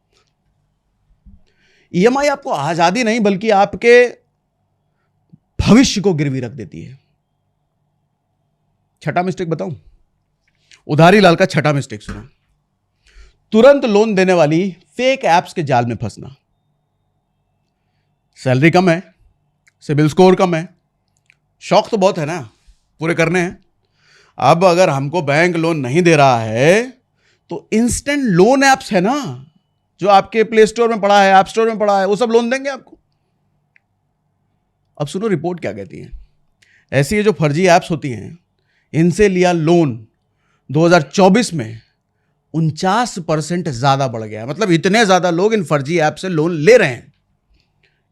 EMI आपको आजादी नहीं बल्कि आपके भविष्य को गिरवी रख देती है। छठा मिस्टेक बताऊं, उधारी लाल का छठा मिस्टेक सुनो, तुरंत लोन देने वाली फेक एप्स के जाल में फंसना। सैलरी कम है, सिबिल स्कोर कम है, शौक तो बहुत है ना, पूरे करने हैं। अब अगर हमको बैंक लोन नहीं दे रहा है तो इंस्टेंट लोन एप्स है ना, जो आपके प्ले स्टोर में पड़ा है, ऐप स्टोर में पड़ा है, वो सब लोन देंगे आपको। अब सुनो रिपोर्ट क्या कहती है। ऐसी ये जो फर्जी एप्स होती हैं, इनसे लिया लोन 2024 में 49% ज्यादा बढ़ गया है। मतलब इतने ज्यादा लोग इन फर्जी ऐप से लोन ले रहे हैं।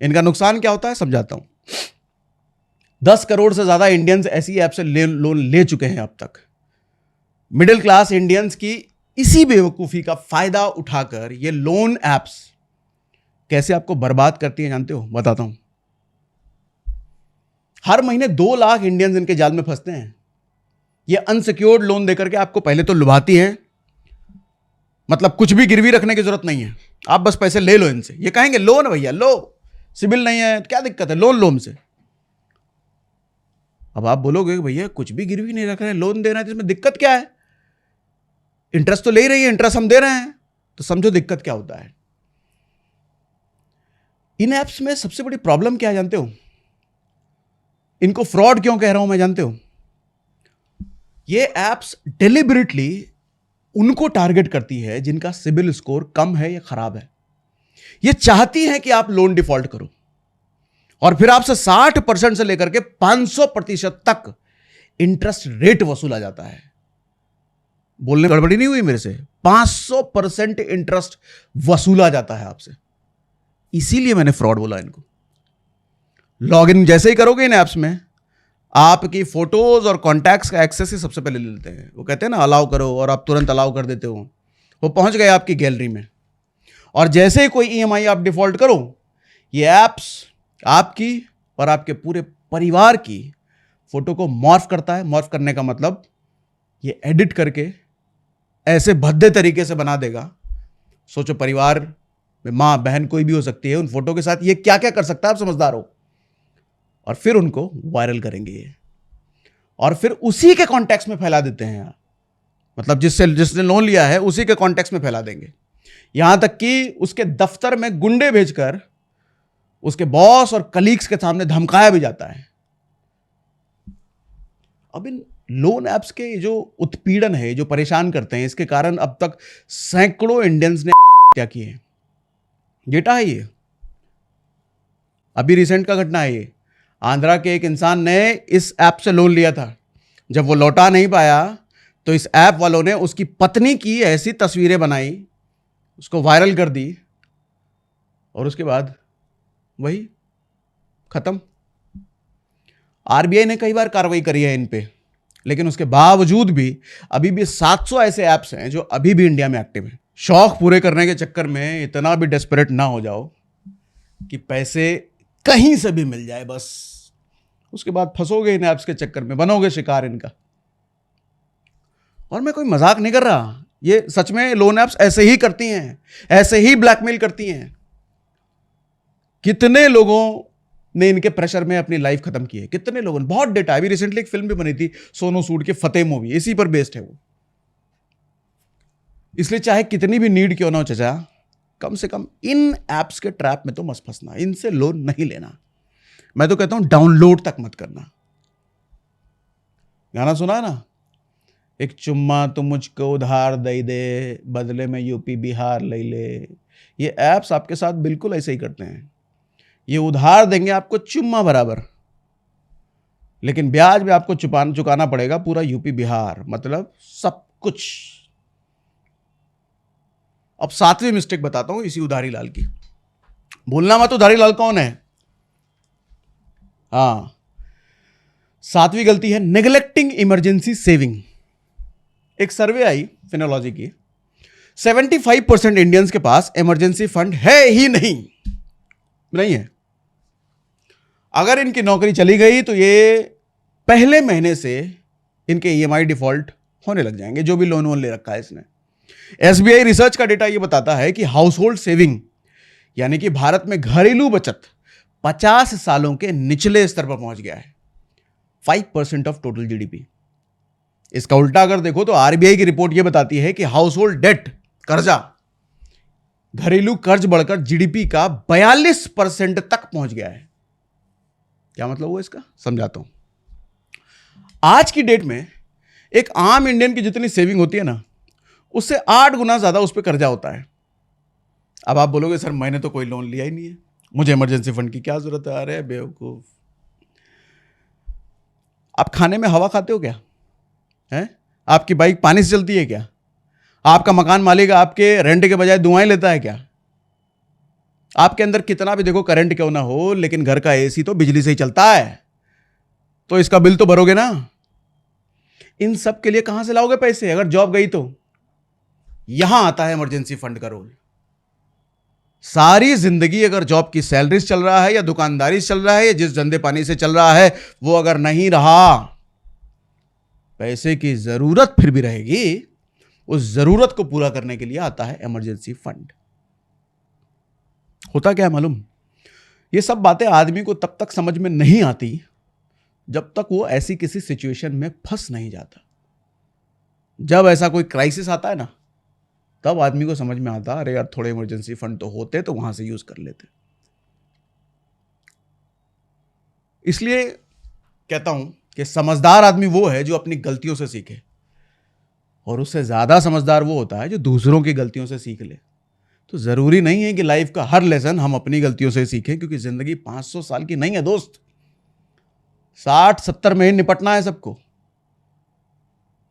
इनका नुकसान क्या होता है समझाता हूं। 10 करोड़ से ज्यादा इंडियंस ऐसी ऐप से लोन ले चुके हैं अब तक। मिडिल क्लास इंडियंस की इसी बेवकूफी का फायदा उठाकर ये लोन एप्स कैसे आपको बर्बाद करती हैं जानते हो? बताता हूं। हर महीने 2 लाख इंडियंस इनके जाल में फंसते हैं। ये अनसिक्योर्ड लोन देकर के आपको पहले तो लुभाती है, मतलब कुछ भी गिरवी रखने की जरूरत नहीं है, आप बस पैसे ले लो इनसे। ये कहेंगे लोन भैया लो, सिबिल नहीं है क्या दिक्कत है, लोन लो हमसे। अब आप बोलोगे भैया कुछ भी गिरवी नहीं रख रहे हैं, लोन दे रहे हैं, तो इसमें दिक्कत क्या है? इंटरेस्ट तो ले ही रही है, इंटरेस्ट हम दे रहे हैं, तो समझो दिक्कत क्या होता है। इन एप्स में सबसे बड़ी प्रॉब्लम क्या है जानते हो? इनको फ्रॉड क्यों कह रहा हूं मैं जानते हो? ये एप्स डेलिबरेटली उनको टारगेट करती है जिनका सिबिल स्कोर कम है या खराब है। ये चाहती है कि आप लोन डिफॉल्ट करो और फिर आपसे 60% से लेकर के 500% तक इंटरेस्ट रेट वसूला जाता है। बोलने में गड़बड़ी नहीं हुई मेरे से? 500% इंटरेस्ट वसूला जाता है आपसे। इसीलिए मैंने फ्रॉड बोला इनको। लॉगिन जैसे ही करोगे इन एप्स में, आपकी फोटोज और कॉन्टैक्ट्स का एक्सेस ही सबसे पहले ले लेते हैं। वो कहते हैं ना अलाउ करो, और आप तुरंत अलाउ कर देते हो। वो पहुंच गए आपकी गैलरी में, और जैसे ही कोई EMI आप डिफॉल्ट करो, ये एप्स आपकी और आपके पूरे परिवार की फोटो को मॉर्फ करता है। मॉर्फ करने का मतलब ये एडिट करके ऐसे भद्दे तरीके से बना देगा। सोचो परिवार में मां बहन कोई भी हो सकती है, उन फोटो के साथ ये क्या क्या कर सकता है, आप समझदार हो। और फिर उनको वायरल करेंगे ये, और फिर उसी के कॉन्टेक्स्ट में फैला देते हैं। मतलब जिसने लोन लिया है उसी के कॉन्टेक्स्ट में फैला देंगे। यहां तक कि उसके दफ्तर में गुंडे भेजकर उसके बॉस और कलीग्स के सामने धमकाया भी जाता है। अब इन लोन एप्स के जो उत्पीड़न है, जो परेशान करते हैं, इसके कारण अब तक सैकड़ों इंडियंस ने क्या किए। डेटा है ये, अभी रिसेंट का घटना है ये। आंध्रा के एक इंसान ने इस ऐप से लोन लिया था। जब वो लौटा नहीं पाया तो इस ऐप वालों ने उसकी पत्नी की ऐसी तस्वीरें बनाई, उसको वायरल कर दी, और उसके बाद वही खत्म। RBI ने कई बार कार्रवाई करी है इन पे, लेकिन उसके बावजूद भी अभी भी 700 ऐसे ऐप्स हैं जो अभी भी इंडिया में एक्टिव हैं। शौक पूरे करने के चक्कर में इतना भी डेस्परेट ना हो जाओ कि पैसे कहीं से भी मिल जाए, बस उसके बाद फंसोगे इन ऐप्स के चक्कर में, बनोगे शिकार इनका। और मैं कोई मजाक नहीं कर रहा, ये सच में लोन ऐप्स ऐसे ही करती हैं, ऐसे ही ब्लैकमेल करती हैं। कितने लोगों ने इनके प्रेशर में अपनी लाइफ खत्म की है। कितने लोगों ने, बहुत डेटा। अभी रिसेंटली एक फिल्म भी बनी थी सोनू सूद की, फतेह मूवी, इसी पर बेस्ड है वो। इसलिए चाहे कितनी भी नीड क्यों ना हो चाचा, कम से कम इन एप्स के ट्रैप में तो मत फंसना, इनसे लोन नहीं लेना। मैं तो कहता हूं डाउनलोड तक मत करना। गाना सुना है ना, एक चुम्मा तो मुझको उधार दे दे, बदले में यूपी बिहार ले ले। ये ऐप्स आपके साथ बिल्कुल ऐसे ही करते हैं। ये उधार देंगे आपको चुम्मा बराबर, लेकिन ब्याज भी आपको चुकाना पड़ेगा पूरा यूपी बिहार, मतलब सब कुछ। अब 7वीं मिस्टेक बताता हूं इसी उधारी लाल की। भूलना मत उधारी लाल कौन है। हाँ, 7वीं गलती है नेग्लेक्टिंग इमरजेंसी सेविंग। एक सर्वे आई फिनोलॉजी की, 75% इंडियंस के पास इमरजेंसी फंड है ही नहीं है। अगर इनकी नौकरी चली गई तो ये पहले महीने से इनके ईएमआई डिफॉल्ट होने लग जाएंगे, जो भी लोन वोन ले रखा है इसने। एसबीआई रिसर्च का डेटा ये बताता है कि हाउस होल्ड सेविंग, यानी कि भारत में घरेलू बचत 50 सालों के निचले स्तर पर पहुंच गया है, 5% ऑफ टोटल जीडीपी। इसका उल्टा अगर देखो तो आरबीआई की रिपोर्ट यह बताती है कि हाउस होल्ड डेट, कर्जा, घरेलू कर्ज बढ़कर जीडीपी का 42% तक पहुंच गया है। क्या मतलब हुआ इसका, समझाता हूं। आज की डेट में एक आम इंडियन की जितनी सेविंग होती है ना, उससे 8 गुना ज्यादा उस पर कर्जा होता है। अब आप बोलोगे सर मैंने तो कोई लोन लिया ही नहीं है, मुझे इमरजेंसी फंड की क्या जरूरत है। अरे बेवकूफ, आप खाने में हवा खाते हो क्या है? आपकी बाइक पानी से चलती है क्या? आपका मकान मालिक आपके रेंट के बजाय दुआएं लेता है क्या? आपके अंदर कितना भी देखो करंट क्यों ना हो, लेकिन घर का एसी तो बिजली से ही चलता है, तो इसका बिल तो भरोगे ना। इन सब के लिए कहां से लाओगे पैसे अगर जॉब गई तो? यहां आता है इमरजेंसी फंड का रोल। सारी जिंदगी अगर जॉब की सैलरी से चल रहा है या दुकानदारी से चल रहा है या जिस धंधे पानी से चल रहा है वो अगर नहीं रहा, पैसे की जरूरत फिर भी रहेगी। उस जरूरत को पूरा करने के लिए आता है इमरजेंसी फंड। होता क्या है मालूम, ये सब बातें आदमी को तब तक समझ में नहीं आती जब तक वो ऐसी किसी सिचुएशन में फंस नहीं जाता। जब ऐसा कोई क्राइसिस आता है ना, तब आदमी को समझ में आता, अरे यार थोड़े इमरजेंसी फंड तो होते तो वहां से यूज कर लेते। इसलिए कहता हूं कि समझदार आदमी वो है जो अपनी गलतियों से सीखे, और उससे ज्यादा समझदार वो होता है जो दूसरों की गलतियों से सीख ले। तो जरूरी नहीं है कि लाइफ का हर लेसन हम अपनी गलतियों से सीखें, क्योंकि जिंदगी 500 साल की नहीं है दोस्त, 60-70 में ही निपटना है सबको।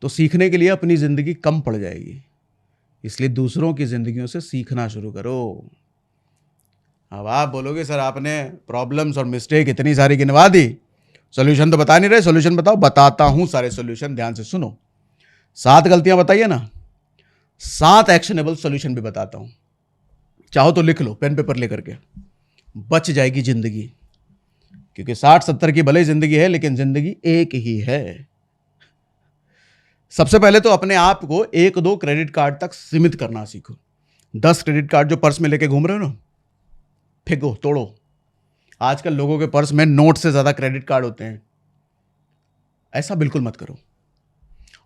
तो सीखने के लिए अपनी जिंदगी कम पड़ जाएगी, इसलिए दूसरों की जिंदगियों से सीखना शुरू करो। अब आप बोलोगे सर आपने प्रॉब्लम्स और मिस्टेक इतनी सारी गिनवा दी, सॉल्यूशन तो बता नहीं रहे। सॉल्यूशन बताओ। बताता हूं सारे सॉल्यूशन, ध्यान से सुनो। 7 गलतियां बताइए ना, 7 एक्शनेबल सॉल्यूशन भी बताता हूं। चाहो तो लिख लो पेन पेपर लेकर के, बच जाएगी जिंदगी। क्योंकि 60-70 की भले जिंदगी है, लेकिन जिंदगी एक ही है। सबसे पहले तो अपने आप को 1-2 क्रेडिट कार्ड तक सीमित करना सीखो। 10 क्रेडिट कार्ड जो पर्स में लेके घूम रहे हो ना, फेंको, तोड़ो। आजकल लोगों के पर्स में नोट से ज्यादा क्रेडिट कार्ड होते हैं, ऐसा बिल्कुल मत करो।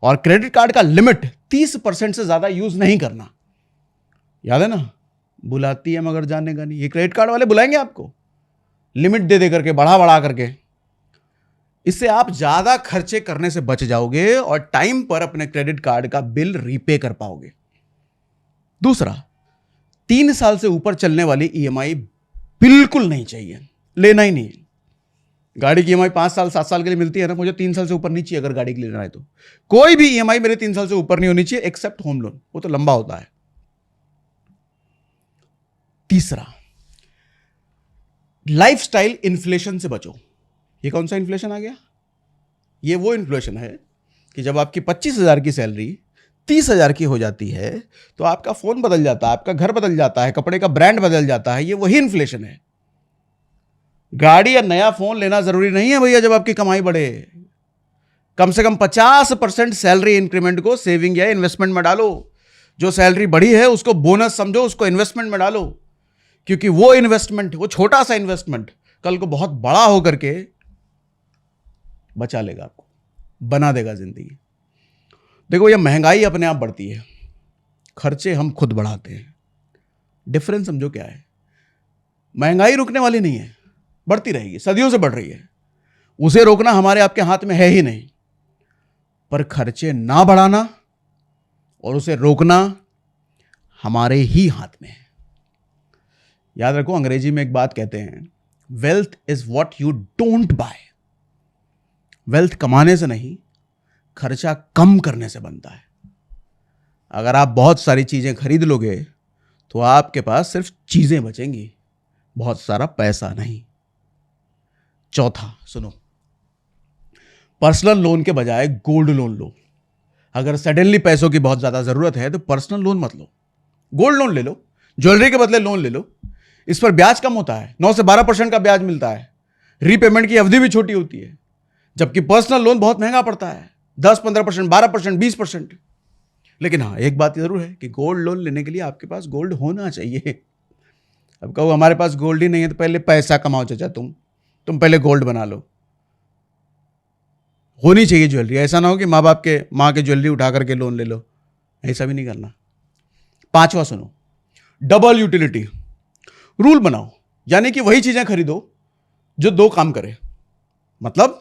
और क्रेडिट कार्ड का लिमिट 30% से ज्यादा यूज नहीं करना। याद है ना, बुलाती है मगर जाने का नहीं। ये क्रेडिट कार्ड वाले बुलाएंगे आपको लिमिट दे दे करके, बढ़ा करके। इससे आप ज्यादा खर्चे करने से बच जाओगे और टाइम पर अपने क्रेडिट कार्ड का बिल रीपे कर पाओगे। दूसरा, 3 साल से ऊपर चलने वाली ईएमआई बिल्कुल नहीं चाहिए, लेना ही नहीं। गाड़ी की ईएमआई 5 साल 7 साल के लिए मिलती है ना, मुझे 3 साल से ऊपर नहीं चाहिए। अगर गाड़ी के लिए लेना है तो कोई भी ईएमआई मेरे 3 साल से ऊपर नहीं होनी चाहिए, एक्सेप्ट होम लोन, वो तो लंबा होता है। तीसरा, लाइफस्टाइल इन्फ्लेशन से बचो। ये कौन सा इन्फ्लेशन आ गया? ये वो इन्फ्लेशन है कि जब आपकी 25,000 की सैलरी 30,000 की हो जाती है तो आपका फोन बदल जाता है, आपका घर बदल जाता है, कपड़े का ब्रांड बदल जाता है। ये वही इन्फ्लेशन है। गाड़ी या नया फोन लेना जरूरी नहीं है भैया जब आपकी कमाई बढ़े। कम से कम 50% सैलरी इंक्रीमेंट को सेविंग या इन्वेस्टमेंट में डालो। जो सैलरी बढ़ी है उसको बोनस समझो, उसको इन्वेस्टमेंट में डालो, क्योंकि वो इन्वेस्टमेंट, वो छोटा सा इन्वेस्टमेंट कल को बहुत बड़ा होकर के बचा लेगा आपको, बना देगा जिंदगी। देखो, ये महंगाई अपने आप बढ़ती है, खर्चे हम खुद बढ़ाते हैं। डिफरेंस समझो क्या है। महंगाई रुकने वाली नहीं है, बढ़ती रहेगी, सदियों से बढ़ रही है, उसे रोकना हमारे आपके हाथ में है ही नहीं। पर खर्चे ना बढ़ाना और उसे रोकना हमारे ही हाथ में है। याद रखो, अंग्रेजी में एक बात कहते हैं, wealth is what you don't buy. Wealth कमाने से नहीं, खर्चा कम करने से बनता है। अगर आप बहुत सारी चीजें खरीद लोगे तो आपके पास सिर्फ चीजें बचेंगी, बहुत सारा पैसा नहीं। चौथा सुनो, पर्सनल लोन के बजाय गोल्ड लोन लो। अगर सडनली पैसों की बहुत ज्यादा जरूरत है तो पर्सनल लोन मत लो, गोल्ड लोन ले लो, ज्वेलरी के बदले लोन ले लो। इस पर ब्याज कम होता है, 9 से 12% का ब्याज मिलता है, रीपेमेंट की अवधि भी छोटी होती है। जबकि पर्सनल लोन बहुत महंगा पड़ता है, 10-15%, 12%, 20%। लेकिन हाँ, एक बात जरूर है कि गोल्ड लोन लेने के लिए आपके पास गोल्ड होना चाहिए। अब कहो हमारे पास गोल्ड ही नहीं है, तो पहले पैसा कमाओ चाचा, तुम पहले गोल्ड बना लो। होनी चाहिए ज्वेलरी, ऐसा ना हो कि माँ की ज्वेलरी उठा करके लोन ले लो, ऐसा भी नहीं करना। पांचवा सुनो, डबल यूटिलिटी रूल बनाओ, यानी कि वही चीजें खरीदो जो 2 काम करे। मतलब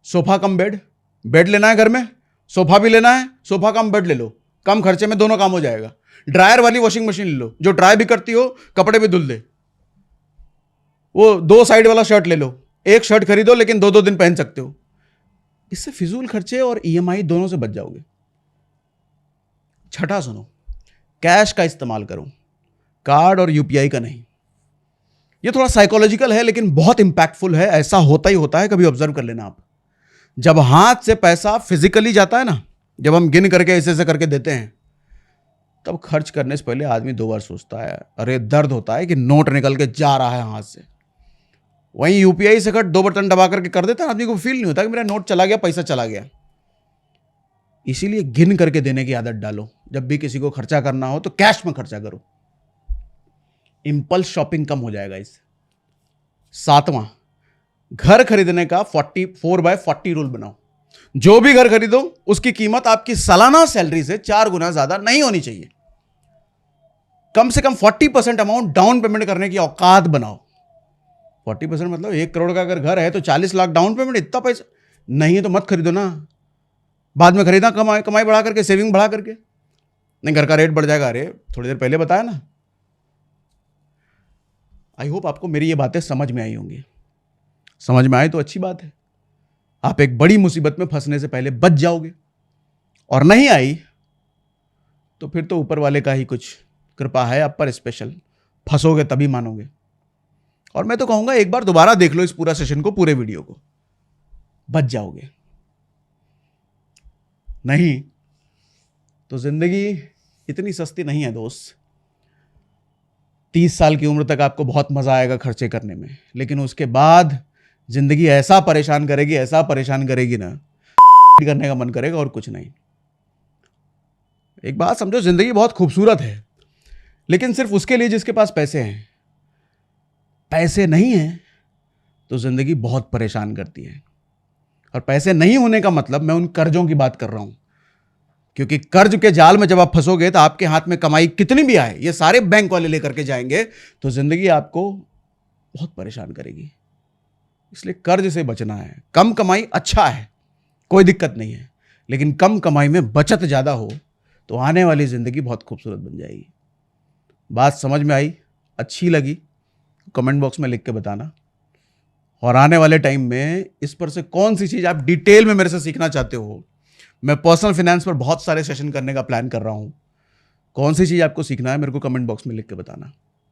सोफा कम बेड, बेड लेना है घर में, सोफा भी लेना है, सोफा कम बेड ले लो, कम खर्चे में दोनों काम हो जाएगा। ड्रायर वाली वॉशिंग मशीन ले लो, जो ड्राई भी करती हो, कपड़े भी धुल दे। वो 2 साइड वाला शर्ट ले लो, एक शर्ट खरीदो लेकिन 2-2 दिन पहन सकते हो। इससे फिजूल खर्चे और ईएमआई दोनों से बच जाओगे। छठा सुनो, कैश का इस्तेमाल करो, कार्ड और यूपीआई का नहीं। ये थोड़ा साइकोलॉजिकल है लेकिन बहुत इंपैक्टफुल है। ऐसा होता ही होता है, कभी ऑब्जर्व कर लेना आप। जब हाथ से पैसा फिजिकली जाता है ना, जब हम गिन करके ऐसे करके देते हैं, तब खर्च करने से पहले आदमी 2 बार सोचता है। अरे दर्द होता है कि नोट निकल के जा रहा है हाथ से। वहीं यूपीआई से कट 2 बटन दबा करके कर देता है, आदमी को फील नहीं होता कि मेरा नोट चला गया, पैसा चला गया। इसीलिए गिन करके देने की आदत डालो। जब भी किसी को खर्चा करना हो तो कैश में खर्चा करो, इंपल्स शॉपिंग कम हो जाएगा इससे। 7वां, घर खरीदने का 4/40 रूल बनाओ। जो भी घर खरीदो उसकी कीमत आपकी सालाना सैलरी से 4 गुना ज्यादा नहीं होनी चाहिए। कम से कम 40% अमाउंट डाउन पेमेंट करने की औकात बनाओ। 40% मतलब 1 करोड़ का अगर घर है तो 40 लाख डाउन पेमेंट, इतना पैसा नहीं है तो मत खरीदो ना। बाद में खरीदना, कमाई बढ़ा करके, सेविंग बढ़ा करके। नहीं, घर का रेट बढ़ जाएगा। अरे थोड़ी देर पहले बताया ना। आई होप आपको मेरी ये बातें समझ में आई होंगी। समझ में आए तो अच्छी बात है, आप एक बड़ी मुसीबत में फंसने से पहले बच जाओगे। और नहीं आई तो फिर तो ऊपर वाले का ही कुछ कृपा है आप पर स्पेशल, फंसोगे तभी मानोगे। और मैं तो कहूंगा एक बार दोबारा देख लो इस पूरा सेशन को, पूरे वीडियो को, बच जाओगे। नहीं तो जिंदगी इतनी सस्ती नहीं है दोस्त। 30 साल की उम्र तक आपको बहुत मजा आएगा खर्चे करने में, लेकिन उसके बाद जिंदगी ऐसा परेशान करेगी ना, करने का मन करेगा और कुछ नहीं। एक बात समझो, जिंदगी बहुत खूबसूरत है, लेकिन सिर्फ उसके लिए जिसके पास पैसे हैं। पैसे नहीं हैं तो जिंदगी बहुत परेशान करती है। और पैसे नहीं होने का मतलब मैं उन कर्जों की बात कर रहा हूं, क्योंकि कर्ज के जाल में जब आप फंसोगे तो आपके हाथ में कमाई कितनी भी आए, ये सारे बैंक वाले लेकर के जाएंगे, तो जिंदगी आपको बहुत परेशान करेगी। इसलिए कर्ज से बचना है। कम कमाई अच्छा है, कोई दिक्कत नहीं है, लेकिन कम कमाई में बचत ज्यादा हो तो आने वाली जिंदगी बहुत खूबसूरत बन जाएगी। बात समझ में आई, अच्छी लगी, कमेंट बॉक्स में लिख के बताना। और आने वाले टाइम में इस पर से कौन सी चीज आप डिटेल में मेरे से सीखना चाहते हो, मैं पर्सनल फाइनेंस पर बहुत सारे सेशन करने का प्लान कर रहा हूं। कौन सी चीज आपको सीखना है मेरे को कमेंट बॉक्स में लिख के बताना।